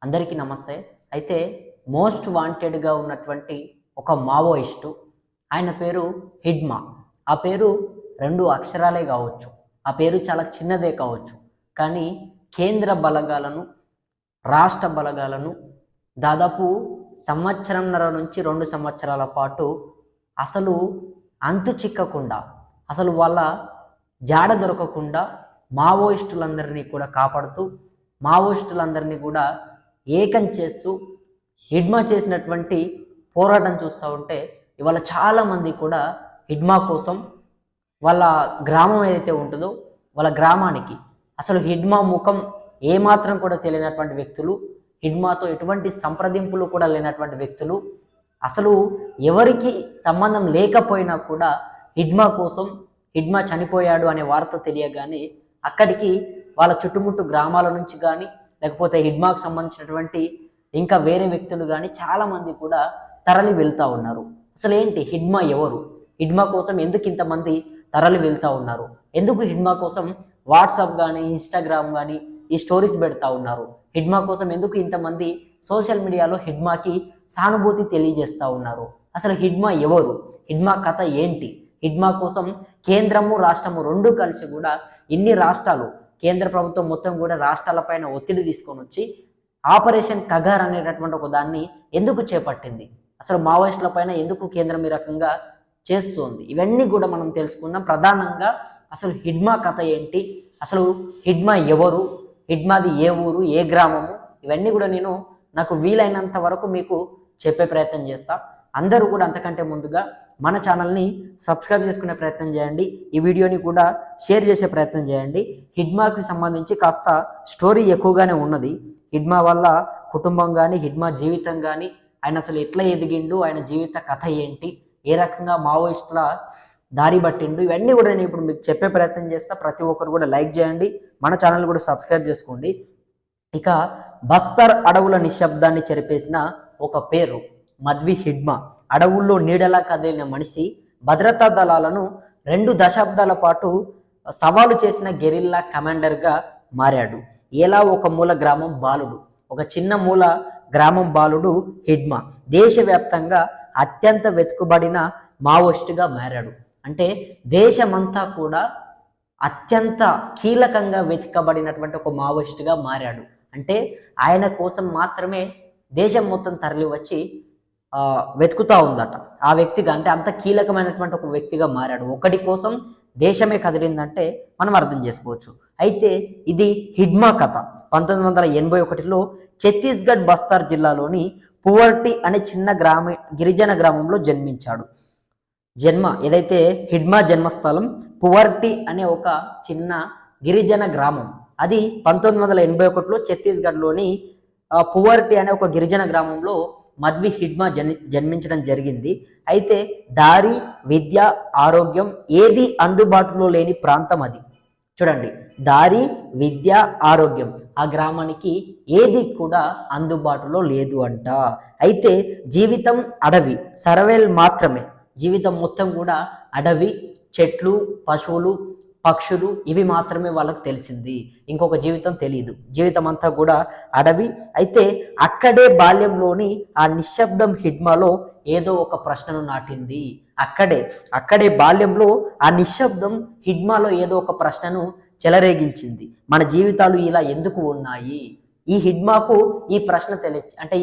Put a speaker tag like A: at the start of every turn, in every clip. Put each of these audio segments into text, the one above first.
A: అందరికీ నమస్తే. అయితే మోస్ట్ వాంటెడ్‌గా ఉన్నటువంటి ఒక మావోయిస్టు, ఆయన పేరు హిడ్మా. ఆ పేరు 2 అక్షరాలే కావచ్చు. ఆ పేరు చాలా చిన్నదే కావచ్చు. కానీ కేంద్ర బలగాలను, రాష్ట్ర బలగాలను దాదాపు సంవత్సరంన్నర నుంచి 2 సంవత్సరాల పాటు అసలు అంతు చిక్కకుండా, అసలు వాళ్ళ జాడ దొరకకుండా మావోయిస్టులందరినీ కూడా కాపాడుతూ, మావోయిస్టులందరినీ కూడా ఏకం చేస్తూ హిడ్మా చేసినటువంటి పోరాటం చూస్తూ ఉంటే ఇవాళ చాలామంది కూడా హిడ్మా కోసం వాళ్ళ గ్రామం ఏదైతే ఉంటుందో వాళ్ళ గ్రామానికి అసలు హిడ్మా ముఖం ఏమాత్రం కూడా తెలియనటువంటి వ్యక్తులు, హిడ్మాతో ఎటువంటి సంప్రదింపులు కూడా లేనటువంటి వ్యక్తులు, అసలు ఎవరికి సంబంధం లేకపోయినా కూడా హిడ్మా కోసం, హిడ్మా చనిపోయాడు అనే వార్త తెలియగానే అక్కడికి వాళ్ళ చుట్టుముట్టు గ్రామాల నుంచి కానీ, లేకపోతే హిడ్మాకు సంబంధించినటువంటి ఇంకా వేరే వ్యక్తులు కానీ చాలామంది కూడా తరలి వెళ్తూ ఉన్నారు. అసలు ఏంటి హిడ్మా ఎవరు? హిడ్మా కోసం ఎందుకు ఇంతమంది తరలి వెళ్తూ ఉన్నారు? ఎందుకు హిడ్మా కోసం వాట్సాప్ కానీ, ఇన్స్టాగ్రామ్ కానీ ఈ స్టోరీస్ పెడతా ఉన్నారు? హిడ్మా కోసం ఎందుకు ఇంతమంది సోషల్ మీడియాలో హిడ్మాకి సానుభూతి తెలియజేస్తూ ఉన్నారు? అసలు హిడ్మా ఎవరు? హిడ్మా కథ ఏంటి? హిడ్మా కోసం కేంద్రము రాష్ట్రము రెండు కలిసి కూడా ఇన్ని రాష్ట్రాలు, కేంద్ర ప్రభుత్వం మొత్తం కూడా రాష్ట్రాలపైన ఒత్తిడి తీసుకొని వచ్చి ఆపరేషన్ కగార్ అనేటటువంటి ఒక దాన్ని ఎందుకు చేపట్టింది? అసలు మావోయిస్టుల పైన ఎందుకు కేంద్రం ఈ రకంగా చేస్తుంది? ఇవన్నీ కూడా మనం తెలుసుకుందాం. ప్రధానంగా అసలు హిడ్మా కథ ఏంటి, అసలు హిడ్మా ఎవరు, హిడ్మాది ఏ ఊరు, ఏ గ్రామము, ఇవన్నీ కూడా నేను నాకు వీలైనంత వరకు మీకు చెప్పే ప్రయత్నం చేస్తా. అందరూ కూడా అంతకంటే ముందుగా మన ఛానల్ని సబ్స్క్రైబ్ చేసుకునే ప్రయత్నం చేయండి. ఈ వీడియోని కూడా షేర్ చేసే ప్రయత్నం చేయండి. హిడ్మాకి సంబంధించి కాస్త స్టోరీ ఎక్కువగానే ఉన్నది. హిడ్మా వాళ్ళ కుటుంబం కానీ, హిడ్మా జీవితం కానీ, ఆయన అసలు ఎట్లా ఎదిగిండు, ఆయన జీవిత కథ ఏంటి, ఏ రకంగా మావోయిస్టుల దారి పట్టిండు, ఇవన్నీ కూడా నేను ఇప్పుడు మీకు చెప్పే ప్రయత్నం చేస్తా. ప్రతి ఒక్కరు కూడా లైక్ చేయండి, మన ఛానల్ కూడా సబ్స్క్రైబ్ చేసుకోండి. ఇక బస్తర్ అడవుల నిశ్శబ్దాన్ని చెరిపేసిన ఒక పేరు మద్వి హిడ్మా. అడవుల్లో నీడలా కదిలిన మనిషి, భద్రతా దళాలను 2 దశాబ్దాల పాటు సవాలు చేసిన గెరిల్లా కమాండర్గా మారాడు. ఎలా ఒక మూల గ్రామం బాలుడు, ఒక చిన్న మూల గ్రామం బాలుడు హిడ్మా దేశవ్యాప్తంగా అత్యంత వెతుకుబడిన మావోయిస్టుగా మారాడు. అంటే దేశమంతా కూడా అత్యంత కీలకంగా వెతకబడినటువంటి ఒక మావోయిస్టుగా మారాడు. అంటే ఆయన కోసం మాత్రమే దేశం మొత్తం తరలి వచ్చి వెతుకుతూ ఉందట ఆ వ్యక్తిగా. అంటే అంత కీలకమైనటువంటి ఒక వ్యక్తిగా మారాడు. ఒకటి కోసం దేశమే కదిలిందంటే మనం అర్థం చేసుకోవచ్చు. అయితే ఇది హిడ్మా కథ. 1981లో ఛత్తీస్గఢ్ బస్తర్ జిల్లాలోని పువర్టి అనే చిన్న గిరిజన గ్రామంలో జన్మించాడు. ఏదైతే హిడ్మా జన్మస్థలం పువర్టి అనే ఒక చిన్న గిరిజన గ్రామం, అది 1981లో ఛత్తీస్గఢ్లోని పువర్టి అనే ఒక గిరిజన గ్రామంలో మద్వి హిడ్మా జన్మించడం జరిగింది. అయితే దారి, విద్య, ఆరోగ్యం ఏది అందుబాటులో లేని ప్రాంతం అది. చూడండి, దారి, విద్య, ఆరోగ్యం ఆ గ్రామానికి ఏది కూడా అందుబాటులో లేదు అంట. అయితే జీవితం అడవి, సర్వేల్ మాత్రమే. జీవితం మొత్తం కూడా అడవి, చెట్లు, పశువులు, పక్షులు, ఇవి మాత్రమే వాళ్ళకు తెలిసింది. ఇంకొక జీవితం తెలియదు. జీవితం అంతా కూడా అడవి. అయితే అక్కడే బాల్యంలోని ఆ నిశ్శబ్దం హిడ్మాలో ఏదో ఒక ప్రశ్నను నాటింది. అక్కడే బాల్యంలో ఆ నిశ్శబ్దం హిడ్మాలో ఏదో ఒక ప్రశ్నను చెలరేగించింది. మన జీవితాలు ఇలా ఎందుకు ఉన్నాయి? ఈ హిడ్మాకు ఈ ప్రశ్న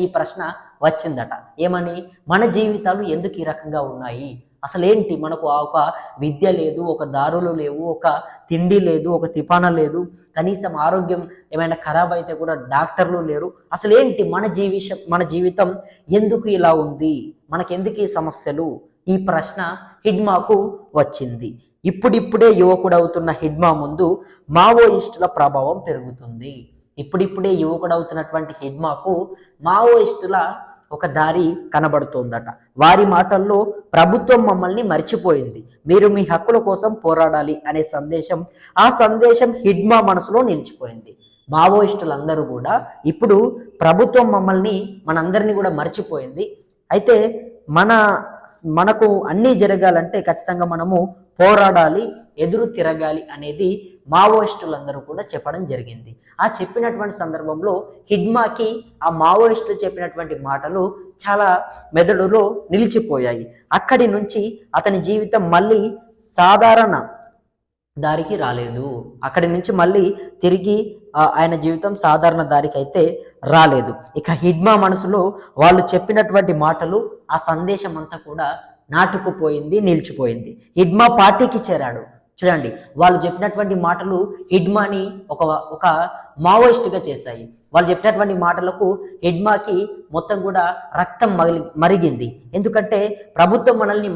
A: ఈ ప్రశ్న వచ్చిందట. ఏమని? మన జీవితాలు ఎందుకు ఈ రకంగా ఉన్నాయి? అసలేంటి? మనకు ఒక విద్య లేదు, ఒక దారులు లేవు, ఒక తిండి లేదు, ఒక తిపాన లేదు, కనీసం ఆరోగ్యం ఏమైనా ఖరాబ్ అయితే కూడా డాక్టర్లు లేరు. అసలేంటి మన జీవితం ఎందుకు ఇలా ఉంది? మనకెందుకు ఈ సమస్యలు? ఈ ప్రశ్న హిడ్మాకు వచ్చింది. ఇప్పుడిప్పుడే యువకుడవుతున్న హిడ్మా ముందు మావోయిస్టుల ప్రభావం పెరుగుతుంది. ఇప్పుడిప్పుడే యువకుడవుతున్నటువంటి హిడ్మాకు మావోయిస్టుల ఒక దారి కనబడుతోందట. వారి మాటల్లో ప్రభుత్వం మమ్మల్ని మర్చిపోయింది, మీరు మీ హక్కుల కోసం పోరాడాలి అనే ఆ సందేశం హిడ్మా మనసులో నిలిచిపోయింది. మావోయిస్టులందరూ కూడా ఇప్పుడు ప్రభుత్వం మనందరినీ కూడా మర్చిపోయింది. అయితే మనకు అన్నీ జరగాలంటే ఖచ్చితంగా మనము పోరాడాలి, ఎదురు తిరగాలి అనేది మావోయిస్టులందరూ కూడా చెప్పడం జరిగింది. ఆ చెప్పినటువంటి సందర్భంలో హిడ్మాకి ఆ మావోయిస్టులు చెప్పినటువంటి మాటలు చాలా మెదడులో నిలిచిపోయాయి. అక్కడి నుంచి అతని జీవితం మళ్ళీ సాధారణ దారికి రాలేదు. అక్కడి నుంచి మళ్ళీ తిరిగి ఆయన జీవితం సాధారణ దారికి అయితే రాలేదు. ఇక హిడ్మా మనసులో వాళ్ళు చెప్పినటువంటి మాటలు, ఆ సందేశం అంతా కూడా నాటుకుపోయింది, నిలిచిపోయింది. హిడ్మా పార్టీకి చేరాడు. చూడండి, వాళ్ళు చెప్పినటువంటి మాటలు హిడ్మాని ఒక మావోయిస్ట్గా చేశాయి. వాళ్ళు చెప్పినటువంటి మాటలకు హిడ్మాకి మొత్తం కూడా రక్తం మరిగింది. ఎందుకంటే ప్రభుత్వం మనల్ని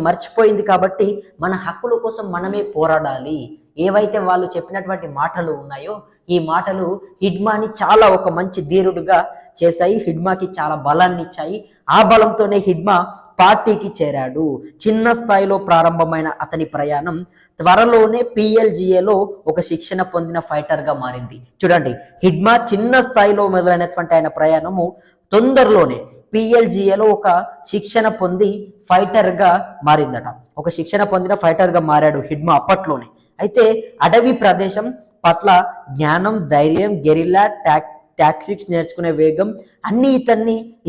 A: మర్చిపోయింది కాబట్టి మన హక్కుల కోసం మనమే పోరాడాలి. ఏవైతే వాళ్ళు చెప్పినటువంటి మాటలు ఉన్నాయో ఈ మాటలు హిడ్మాని చాలా ఒక మంచి ధీరుడుగా చేశాయి. హిడ్మాకి చాలా బలాన్ని ఇచ్చాయి. ఆ బలంతోనే హిడ్మా పార్టీకి చేరాడు. చిన్న స్థాయిలో ప్రారంభమైన అతని ప్రయాణం త్వరలోనే PLGAలో ఒక శిక్షణ పొందిన ఫైటర్గా మారింది. చూడండి, హిడ్మా చిన్న స్థాయిలో మొదలైనటువంటి ఆయన ప్రయాణము తొందరలోనే PLGAలో ఒక శిక్షణ పొంది ఫైటర్గా మారిందట. ఒక శిక్షణ పొందిన ఫైటర్గా మారాడు హిడ్మా అప్పట్లోనే. అయితే అడవి ప్రదేశం పట్ల జ్ఞానం, ధైర్యం, గెరిల్లా టాక్టిక్స్ నేర్చుకునే వేగం అన్ని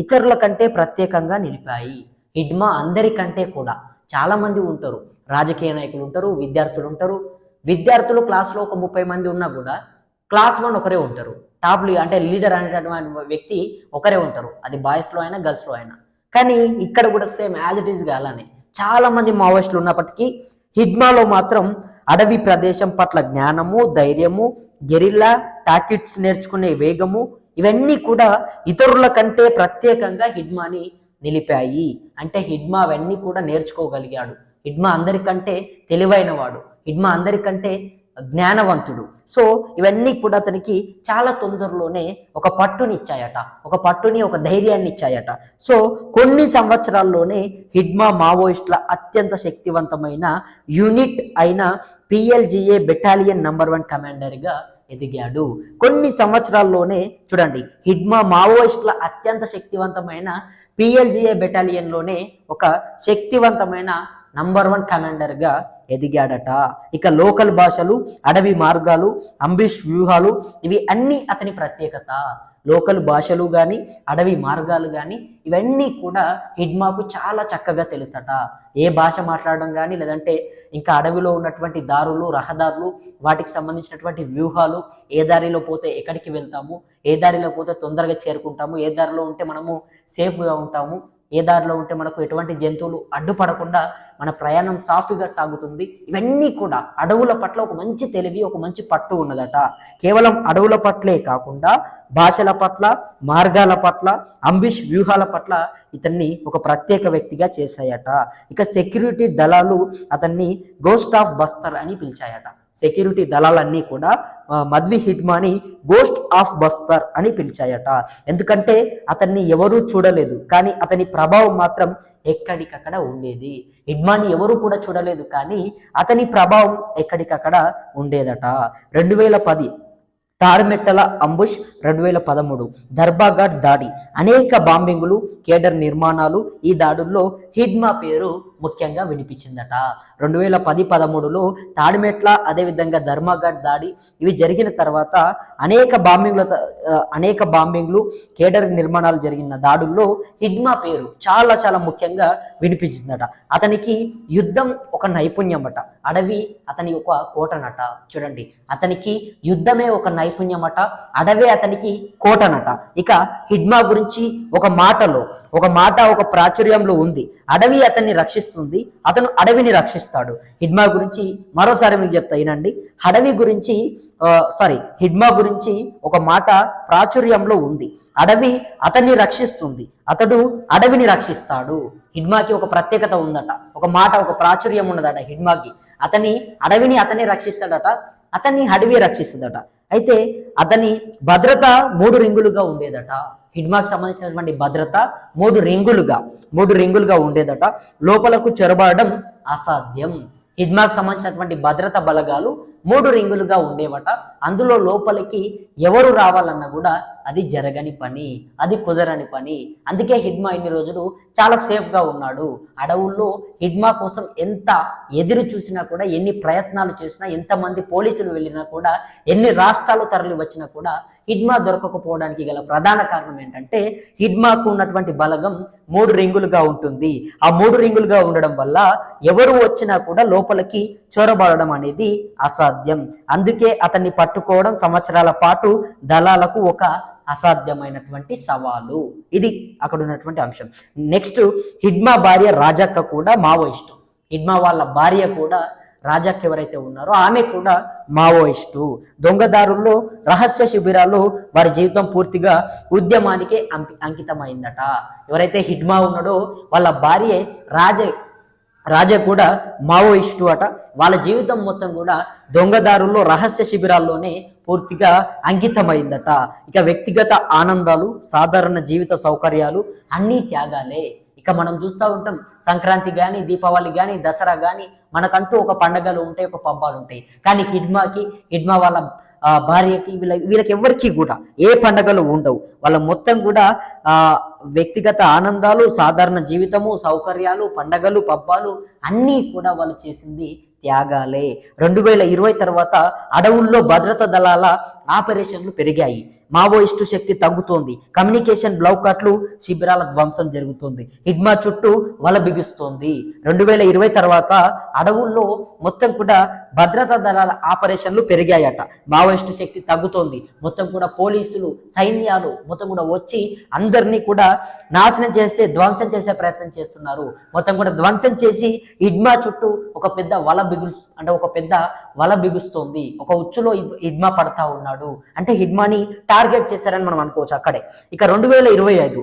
A: ఇతరుల కంటే ప్రత్యేకంగా నిలిపాయి. హిడ్మా అందరికంటే కూడా చాలా మంది ఉంటారు, రాజకీయ నాయకులు ఉంటారు, విద్యార్థులు ఉంటారు. విద్యార్థులు క్లాస్లో ఒక 30 మంది ఉన్నా కూడా క్లాస్ 1 ఒకరే ఉంటారు. టాప్ అంటే లీడర్ అనేటటువంటి వ్యక్తి ఒకరే ఉంటారు. అది బాయ్స్లో అయినా గర్ల్స్లో అయినా. కానీ ఇక్కడ కూడా సేమ్ యాజ్ ఇట్ ఈస్గా అలానే చాలా మంది మావోయిస్టులు ఉన్నప్పటికీ హిడ్మాలో మాత్రం అడవి ప్రదేశం పట్ల జ్ఞానము, ధైర్యము, గెరిల్లా టాక్టిక్స్ నేర్చుకునే వేగము ఇవన్నీ కూడా ఇతరుల కంటే ప్రత్యేకంగా హిడ్మాని నిలిపాయి. అంటే హిడ్మా అవన్నీ కూడా నేర్చుకోగలిగాడు. హిడ్మా అందరికంటే తెలివైనవాడు, హిడ్మా అందరికంటే జ్ఞానవంతుడు. సో ఇవన్నీ కూడా అతనికి చాలా తొందరలోనే ఒక పట్టునిచ్చాయట, ఒక ధైర్యాన్ని ఇచ్చాయట. సో కొన్ని సంవత్సరాల్లోనే హిడ్మా మావోయిస్టుల అత్యంత శక్తివంతమైన యూనిట్ అయిన PLGA బెటాలియన్ నంబర్ 1 కమాండర్గా ఎదిగాడు. కొన్ని సంవత్సరాల్లోనే చూడండి, హిడ్మా మావోయిస్టుల అత్యంత శక్తివంతమైన PLGA బెటాలియన్లోనే ఒక శక్తివంతమైన నంబర్ 1 కమాండర్గా ఎదిగాడట. ఇక లోకల్ భాషలు, అడవి మార్గాలు, అంబిష్ వ్యూహాలు ఇవి అన్నీ అతని ప్రత్యేకత. లోకల్ భాషలు కానీ, అడవి మార్గాలు కానీ ఇవన్నీ కూడా హిడ్మాకు చాలా చక్కగా తెలుసట. ఏ భాష మాట్లాడడం కానీ, లేదంటే ఇంకా అడవిలో ఉన్నటువంటి దారులు, రహదారులు, వాటికి సంబంధించినటువంటి వ్యూహాలు, ఏ దారిలో పోతే ఎక్కడికి వెళ్తాము, ఏ దారిలో పోతే తొందరగా చేరుకుంటాము, ఏ దారిలో ఉంటే మనము సేఫ్గా ఉంటాము, ఏ దారిలో ఉంటే మనకు ఎటువంటి జంతువులు అడ్డుపడకుండా మన ప్రయాణం సాఫీగా సాగుతుంది. ఇవన్నీ కూడా అడవుల పట్ల ఒక మంచి తెలివి, ఒక మంచి పట్టు ఉన్నదట. కేవలం అడవుల పట్లే కాకుండా భాషల పట్ల, మార్గాల పట్ల, అంబిష్ వ్యూహాల పట్ల ఇతన్ని ఒక ప్రత్యేక వ్యక్తిగా చేశాయట. ఇక సెక్యూరిటీ దళాలు అతన్ని గోస్ట్ ఆఫ్ బస్తర్ అని పిలిచాయట. సెక్యూరిటీ దళాలన్నీ కూడా మద్వి హిడ్మాని గోస్ట్ ఆఫ్ బస్తర్ అని పిలిచాయట. ఎందుకంటే అతన్ని ఎవరూ చూడలేదు, కానీ అతని ప్రభావం మాత్రం ఎక్కడికక్కడ ఉండేది. హిడ్మాని ఎవరు కూడా చూడలేదు, కానీ అతని ప్రభావం ఎక్కడికక్కడ ఉండేదట. 2010 తాడిమెట్టల అంబుష్, 2013 దర్బాఘాట్ దాడి, అనేక బాంబింగులు, కేడర్ నిర్మాణాలు. ఈ దాడుల్లో హిడ్మా పేరు ముఖ్యంగా వినిపించిందట. 2010-13లో తాడిమెట్ల, అదేవిధంగా ధర్మాఘాట్ దాడి ఇవి జరిగిన తర్వాత అనేక బాంబింగ్లు, కేడర్ నిర్మాణాలు జరిగిన దాడుల్లో హిడ్మా పేరు చాలా చాలా ముఖ్యంగా వినిపించిందట. అతనికి యుద్ధం ఒక నైపుణ్యం అట. అడవి అతని ఒక కోటనట. చూడండి, అతనికి యుద్ధమే ఒక నైపుణ్యమట, అడవే అతనికి కోటనట. ఇక హిడ్మా గురించి ఒక ప్రాచుర్యంలో ఉంది. అడవి అతన్ని రక్షిస్తుంది, అతను అడవిని రక్షిస్తాడు. హిడ్మా గురించి మరోసారి మీకు చెప్తా వినండి. హిడ్మా గురించి ఒక మాట ప్రాచుర్యంలో ఉంది. అడవి అతన్ని రక్షిస్తుంది, అతడు అడవిని రక్షిస్తాడు. హిడ్మాకి ఒక ప్రత్యేకత ఉందట, ఒక ప్రాచుర్యం ఉన్నదట హిడ్మాకి. అడవిని రక్షిస్తాడట, అతన్ని అడవి రక్షిస్తుందట. అయితే అతని భద్రత 3 రింగులుగా ఉండేదట. హిడ్మాకి సంబంధించినటువంటి భద్రత 3 రింగులుగా ఉండేదట. లోపలకు చొరబడడం అసాధ్యం. హిడ్మాకి సంబంధించినటువంటి భద్రతా బలగాలు 3 రింగులుగా ఉండేవట. అందులో లోపలికి ఎవరు రావాలన్నా కూడా అది జరగని పని, అది కుదరని పని. అందుకే హిడ్మా ఇన్ని రోజులు చాలా సేఫ్గా ఉన్నాడు. అడవుల్లో హిడ్మా కోసం ఎంత ఎదురు చూసినా కూడా, ఎన్ని ప్రయత్నాలు చేసినా, ఎంతమంది పోలీసులు వెళ్ళినా కూడా, ఎన్ని రాష్ట్రాలు తరలి వచ్చినా కూడా హిడ్మా దొరకకపోవడానికి గల ప్రధాన కారణం ఏంటంటే హిడ్మాకు ఉన్నటువంటి బలగం 3 రింగులుగా ఉంటుంది. ఆ 3 రింగులుగా ఉండడం వల్ల ఎవరు వచ్చినా కూడా లోపలికి చొరబడడం అనేది అసాధ్యం. అందుకే అతన్ని పట్టుకోవడం సంవత్సరాల పాటు దళాలకు ఒక అసాధ్యమైనటువంటి సవాలు. ఇది అక్కడ ఉన్నటువంటి అంశం. నెక్స్ట్, హిడ్మా భార్య రాజక్క కూడా మావోయిస్టు. హిడ్మా వాళ్ళ భార్య కూడా రాజాక్ ఎవరైతే ఉన్నారో ఆమె కూడా మావోయిస్టు. దొంగదారుల్లో రహస్య శిబిరాల్లో వారి జీవితం పూర్తిగా ఉద్యమానికే అంకితమైందట. ఎవరైతే హిడ్మా ఉన్నాడో వాళ్ళ భార్య రాజ కూడా మావోయిస్టు అట. వాళ్ళ జీవితం మొత్తం కూడా దొంగదారుల్లో రహస్య శిబిరాల్లోనే పూర్తిగా అంకితమైందట. ఇక వ్యక్తిగత ఆనందాలు, సాధారణ జీవిత సౌకర్యాలు అన్నీ త్యాగాలే. ఇక మనం చూస్తూ ఉంటాం, సంక్రాంతి కానీ, దీపావళి కానీ, దసరా కానీ మనకంటూ ఒక పండగలు ఉంటాయి, ఒక పబ్బాలు ఉంటాయి. కానీ హిడ్మా వాళ్ళ భార్యకి వీళ్ళకి ఎవరికి కూడా ఏ పండగలు ఉండవు. వాళ్ళ మొత్తం కూడా వ్యక్తిగత ఆనందాలు, సాధారణ జీవితము, సౌకర్యాలు, పండగలు, పబ్బాలు అన్నీ కూడా వాళ్ళు చేసింది త్యాగాలే. 2020 తర్వాత అడవుల్లో భద్రతా దళాల ఆపరేషన్లు పెరిగాయి. మావోయిస్టు శక్తి తగ్గుతోంది. కమ్యూనికేషన్ బ్లాకట్లు, శిబిరాల ధ్వంసం జరుగుతుంది. హిడ్మా చుట్టూ వల బిగుస్తోంది. 2020 తర్వాత అడవుల్లో మొత్తం కూడా భద్రతా దళాల ఆపరేషన్లు పెరిగాయట. మావోయిస్టు శక్తి తగ్గుతోంది. మొత్తం కూడా పోలీసులు, సైన్యాలు మొత్తం కూడా వచ్చి అందరినీ కూడా నాశనం చేస్తే, ధ్వంసం చేసే ప్రయత్నం చేస్తున్నారు. మొత్తం కూడా ధ్వంసం చేసి హిడ్మా చుట్టూ ఒక పెద్ద వల బిగుస్తోంది. ఒక ఉచ్చులో హిడ్మా పడతా ఉన్నాడు. అంటే హిడ్మాని టార్గెట్ చేశారని మనం అనుకోవచ్చు అక్కడే. ఇక 2025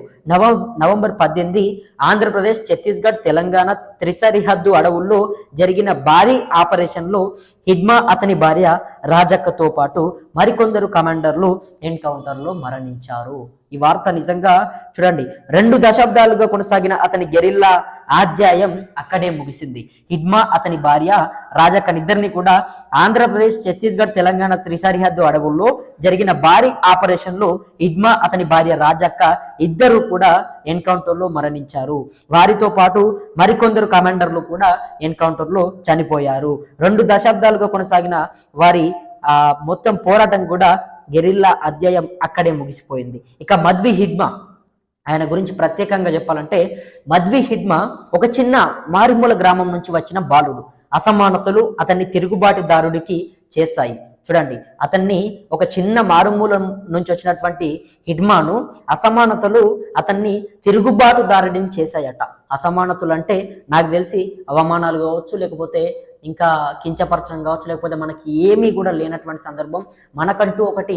A: నవంబర్ 18 ఆంధ్రప్రదేశ్, ఛత్తీస్గఢ్, తెలంగాణ త్రిసరిహద్దు అడవుల్లో జరిగిన భారీ ఆపరేషన్లో హిడ్మా, అతని భార్య రాజక్కతో పాటు మరికొందరు కమాండర్లు ఎన్కౌంటర్లో మరణించారు. ఈ వార్త నిజంగా చూడండి, 2 దశాబ్దాలుగా కొనసాగిన అతని గెరిల్లా అధ్యాయం అక్కడే ముగిసింది. హిడ్మా, అతని భార్య రాజక్క ఇద్దరిని కూడా ఆంధ్రప్రదేశ్, ఛత్తీస్గఢ్, తెలంగాణ త్రిసరిహద్దు అడవుల్లో జరిగిన భారీ ఆపరేషన్లో హిడ్మా, అతని భార్య రాజక్క ఇద్దరు కూడా ఎన్కౌంటర్లో మరణించారు. వారితో పాటు మరికొందరు కమాండర్లు కూడా ఎన్కౌంటర్లో చనిపోయారు. 2 దశాబ్దాలుగా కొనసాగిన వారి మొత్తం పోరాటం కూడా గెరిల్లా అధ్యాయం అక్కడే ముగిసిపోయింది. ఇక మద్వి హిడ్మా, ఆయన గురించి ప్రత్యేకంగా చెప్పాలంటే మద్వి హిడ్మా ఒక చిన్న మారుమూల గ్రామం నుంచి వచ్చిన బాలుడు. అసమానతలు అతన్ని తిరుగుబాటుదారుడికి చేశాయి. చూడండి, అతన్ని ఒక చిన్న మారుమూల నుంచి వచ్చినటువంటి హిడ్మాను అసమానతలు అతన్ని తిరుగుబాటుదారుడిని చేశాయట. అసమానతలు అంటే నాకు తెలిసి అవమానాలు కావచ్చు, లేకపోతే ఇంకా కించపరచడం కావచ్చు, లేకపోతే మనకి ఏమీ కూడా లేనటువంటి సందర్భం, మనకంటూ ఒకటి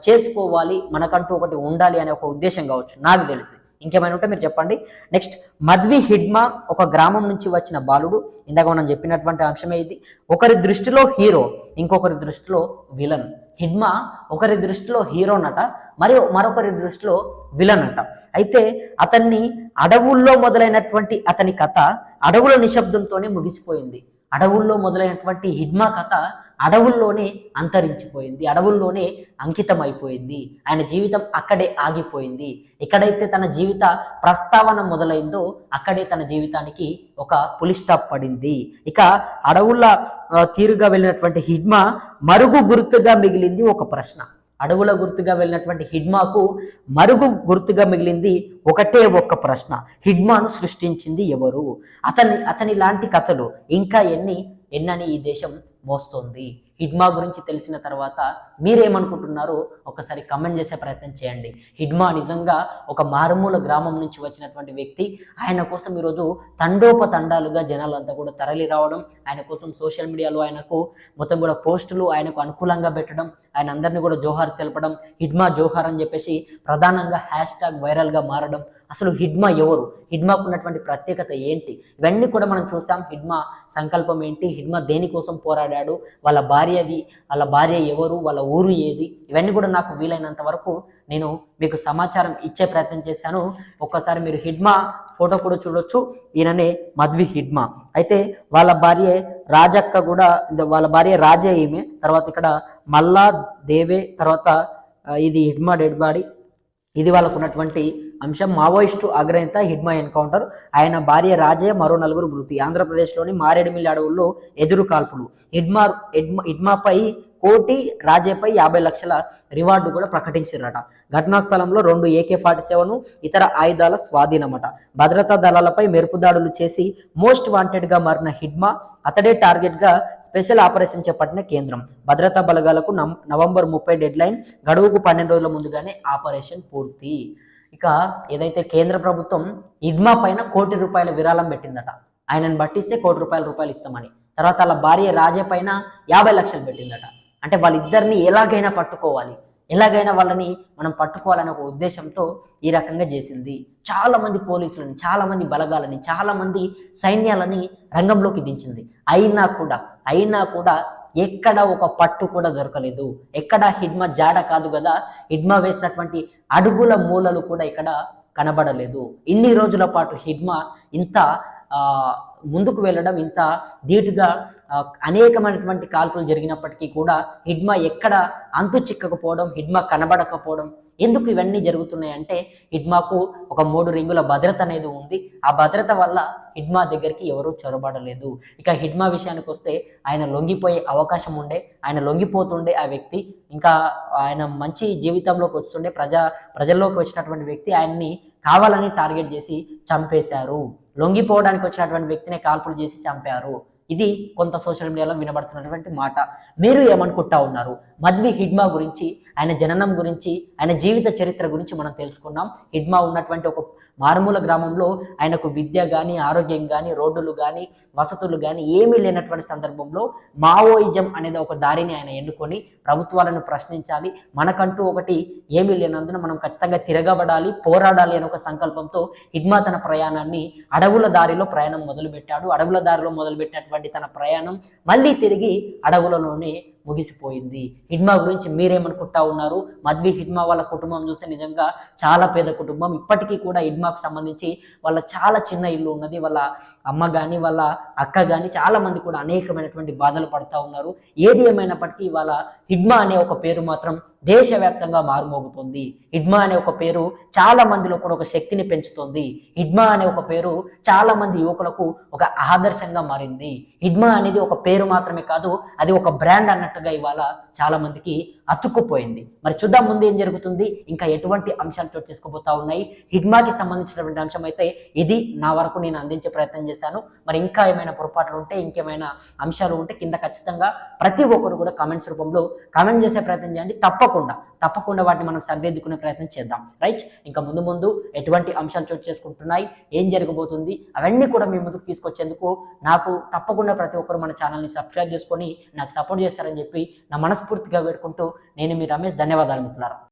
A: చేసుకోవాలి, మనకంటూ ఒకటి ఉండాలి అనే ఒక ఉద్దేశం కావచ్చు, నాకు తెలిసి. ఇంకేమైనా ఉంటే మీరు చెప్పండి. నెక్స్ట్, మద్వి హిడ్మా ఒక గ్రామం నుంచి వచ్చిన బాలుడు. ఇందాక మనం చెప్పినటువంటి అంశమే ఇది. ఒకరి దృష్టిలో హీరో, ఇంకొకరి దృష్టిలో విలన్. హిడ్మా ఒకరి దృష్టిలో హీరోనట, మరియు మరొకరి దృష్టిలో విలన్ అట. అయితే అతన్ని అడవుల్లో మొదలైనటువంటి అతని కథ అడవుల నిశ్శబ్దంతోనే ముగిసిపోయింది. అడవుల్లో మొదలైనటువంటి హిడ్మా కథ అడవుల్లోనే అంతరించిపోయింది, అడవుల్లోనే అంకితం అయిపోయింది. ఆయన జీవితం అక్కడే ఆగిపోయింది. ఎక్కడైతే తన జీవిత ప్రస్తావన మొదలైందో అక్కడే తన జీవితానికి ఒక పులి స్టాప్ పడింది. ఇక అడవుల తీరుగా వెళ్ళినటువంటి హిడ్మా మరుగు గుర్తుగా మిగిలింది ఒక ప్రశ్న. అడవుల గుర్తుగా వెళ్ళినటువంటి హిడ్మాకు మరుగు గుర్తుగా మిగిలింది ఒకటే ఒక్క ప్రశ్న: హిడ్మాను సృష్టించింది ఎవరు? అతని లాంటి కథలు ఇంకా ఎన్నని ఈ దేశం మోస్తోంది. హిడ్మా గురించి తెలిసిన తర్వాత మీరేమనుకుంటున్నారో ఒకసారి కమెంట్ చేసే ప్రయత్నం చేయండి. హిడ్మా నిజంగా ఒక మారుమూల గ్రామం నుంచి వచ్చినటువంటి వ్యక్తి. ఆయన కోసం ఈరోజు తండోపతండాలుగా జనాలంతా కూడా తరలి రావడం, ఆయన కోసం సోషల్ మీడియాలో ఆయనకు మొత్తం కూడా పోస్టులు ఆయనకు అనుకూలంగా పెట్టడం, ఆయన అందరినీ కూడా జోహార్ తెలపడం, హిడ్మా జోహార్ అని చెప్పేసి ప్రధానంగా హ్యాష్ ట్యాగ్ వైరల్గా మారడం, అసలు హిడ్మా ఎవరు, హిడ్మాకు ఉన్నటువంటి ప్రత్యేకత ఏంటి, ఇవన్నీ కూడా మనం చూసాం. హిడ్మా సంకల్పం ఏంటి, హిడ్మా దేనికోసం పోరాడాడు, వాళ్ళ భార్య ఎవరు, వాళ్ళ ఊరు ఏది, ఇవన్నీ కూడా నాకు వీలైనంత వరకు నేను మీకు సమాచారం ఇచ్చే ప్రయత్నం చేశాను. ఒక్కసారి మీరు హిడ్మా ఫోటో కూడా చూడొచ్చు. ఈయననే మధ్వి హిడ్మా. అయితే వాళ్ళ భార్య రాజక్క కూడా, వాళ్ళ భార్య రాజే ఈమె. తర్వాత ఇక్కడ మల్లా దేవే, తర్వాత ఇది హిడ్మా డెడ్ బాడీ. ఇది వాళ్ళకు ఉన్నటువంటి అంశం. మావోయిస్టు అగ్రనేత హిడ్మా ఎన్కౌంటర్, ఆయన భార్య రాజే, మరో 4 మృతి. ఆంధ్రప్రదేశ్లోని మారేడుమిల్లి అడవుల్లో ఎదురు కాల్పులు. హిడ్మాపై కోటి, రాజేపై 50 లక్షల రివార్డు కూడా ప్రకటించారట. ఘటనా స్థలంలో 2 AK-47 ఇతర ఆయుధాల స్వాధీనమట. భద్రతా దళాలపై మెరుపు దాడులు చేసి మోస్ట్ వాంటెడ్గా మారిన హిడ్మా, అతడే టార్గెట్గా స్పెషల్ ఆపరేషన్ చేపట్టిన కేంద్రం. భద్రతా బలగాలకు నవంబర్ 30 డెడ్ లైన్, గడువుకు 12 రోజుల ముందుగానే ఆపరేషన్ పూర్తి. ఇక ఏదైతే కేంద్ర ప్రభుత్వం హిడ్మా పైన ₹1 కోటి విరాళం పెట్టిందట. ఆయనను పట్టిస్తే ₹1 కోటి ఇస్తామని. తర్వాత వాళ్ళ భార్య రాజే పైన 50 లక్షలు పెట్టిందట. అంటే వాళ్ళిద్దరిని ఎలాగైనా పట్టుకోవాలి, ఎలాగైనా వాళ్ళని మనం పట్టుకోవాలనే ఒక ఉద్దేశంతో ఈ రకంగా చేసింది. చాలా మంది పోలీసులని, చాలా మంది బలగాలని, చాలా మంది సైన్యాలని రంగంలోకి దించింది. అయినా కూడా ఎక్కడ ఒక పట్టు కూడా దొరకలేదు. ఎక్కడ హిడ్మా జాడ కాదు కదా, హిడ్మా వేసినటువంటి అడుగుల మూలలు కూడా ఇక్కడ కనబడలేదు. ఇన్ని రోజుల పాటు హిడ్మా ఇంత ముందుకు వెళ్ళడం, ఇంత ధీటుగా అనేకమైనటువంటి కాల్పులు జరిగినప్పటికీ కూడా హిడ్మా ఎక్కడ అంతు చిక్కకపోవడం, హిడ్మా కనబడకపోవడం, ఎందుకు ఇవన్నీ జరుగుతున్నాయి అంటే హిడ్మాకు ఒక 3 రింగుల భద్రత అనేది ఉంది. ఆ భద్రత వల్ల హిడ్మా దగ్గరికి ఎవరూ చొరబడలేదు. ఇక హిడ్మా విషయానికి వస్తే ఆయన లొంగిపోయే అవకాశం ఉండే, ఆయన లొంగిపోతుండే ఆ వ్యక్తి. ఇంకా ఆయన మంచి జీవితంలోకి వస్తుండే, ప్రజల్లోకి వచ్చినటువంటి వ్యక్తి ఆయన్ని కావాలని టార్గెట్ చేసి చంపేశారు. లొంగిపోవడానికి వచ్చినటువంటి వ్యక్తిని కాల్పులు చేసి చంపారు. ఇది కొంత సోషల్ మీడియాలో వినబడుతున్నటువంటి మాట. మీరు ఏమనుకుంటా ఉన్నారు? మధ్వి హిడ్మా గురించి, ఆయన జననం గురించి, ఆయన జీవిత చరిత్ర గురించి మనం తెలుసుకున్నాం. హిడ్మా ఉన్నటువంటి ఒక మారుమూల గ్రామంలో ఆయనకు విద్య కానీ, ఆరోగ్యం కానీ, రోడ్డులు కానీ, వసతులు కానీ ఏమీ లేనటువంటి సందర్భంలో మావోయిజం అనేది ఒక దారిని ఆయన ఎన్నుకొని ప్రభుత్వాలను ప్రశ్నించాలి, మనకంటూ ఒకటి ఏమీ లేనందున మనం ఖచ్చితంగా తిరగబడాలి, పోరాడాలి అనే ఒక సంకల్పంతో హిడ్మా తన ప్రయాణాన్ని అడవుల దారిలో ప్రయాణం మొదలుపెట్టాడు. అడవుల దారిలో మొదలుపెట్టినటువంటి తన ప్రయాణం మళ్ళీ తిరిగి అడవులలోనే ముగిసిపోయింది. హిడ్మా గురించి మీరేమనుకుంటా ఉన్నారు? మధ్వి హిడ్మా వాళ్ళ కుటుంబం చూస్తే నిజంగా చాలా పేద కుటుంబం. ఇప్పటికీ కూడా హిడ్మాకు సంబంధించి వాళ్ళ చాలా చిన్న ఇల్లు ఉన్నది. వాళ్ళ అమ్మ కానీ, వాళ్ళ అక్క కానీ చాలా మంది కూడా అనేకమైనటువంటి బాధలు పడుతూ ఉన్నారు. ఏది ఏమైనప్పటికీ వాళ్ళ హిడ్మా అనే ఒక పేరు మాత్రం దేశవ్యాప్తంగా మారుమోగుతుంది. హిడ్మా అనే ఒక పేరు చాలా మందిలో కూడా ఒక శక్తిని పెంచుతుంది. హిడ్మా అనే ఒక పేరు చాలా మంది యువకులకు ఒక ఆదర్శంగా మారింది. హిడ్మా అనేది ఒక పేరు మాత్రమే కాదు, అది ఒక బ్రాండ్ అన్నట్టుగా ఇవాళ చాలా మందికి అతుక్కుపోయింది. మరి చూద్దాం ముందు ఏం జరుగుతుంది, ఇంకా ఎటువంటి అంశాలు చోటు చేసుకోబోతా ఉన్నాయి. హిడ్మాకి సంబంధించినటువంటి అంశం అయితే ఇది నా వరకు నేను అందించే ప్రయత్నం చేశాను. మరి ఇంకా ఏమైనా పొరపాట్లు ఉంటే, ఇంకేమైనా అంశాలు ఉంటే కింద ఖచ్చితంగా ప్రతి ఒక్కరు కూడా కామెంట్స్ రూపంలో కామెంట్ చేసే ప్రయత్నం చేయండి. తప్పకుండా వాటిని మనం సరిదిద్దుకునే ప్రయత్నం చేద్దాం. రైట్, ఇంకా ముందు ఎటువంటి అంశాలు చోటు చేసుకుంటున్నాయి, ఏం జరగబోతుంది, అవన్నీ కూడా మీ ముందుకు తీసుకొచ్చేందుకు నాకు తప్పకుండా ప్రతి ఒక్కరు మన ఛానల్ని సబ్స్క్రైబ్ చేసుకొని నాకు సపోర్ట్ చేస్తారని చెప్పి నా మనస్ఫూర్తిగా వేడుకుంటూ నేను మీ రమేష్. ధన్యవాదాలు మిత్రులారా.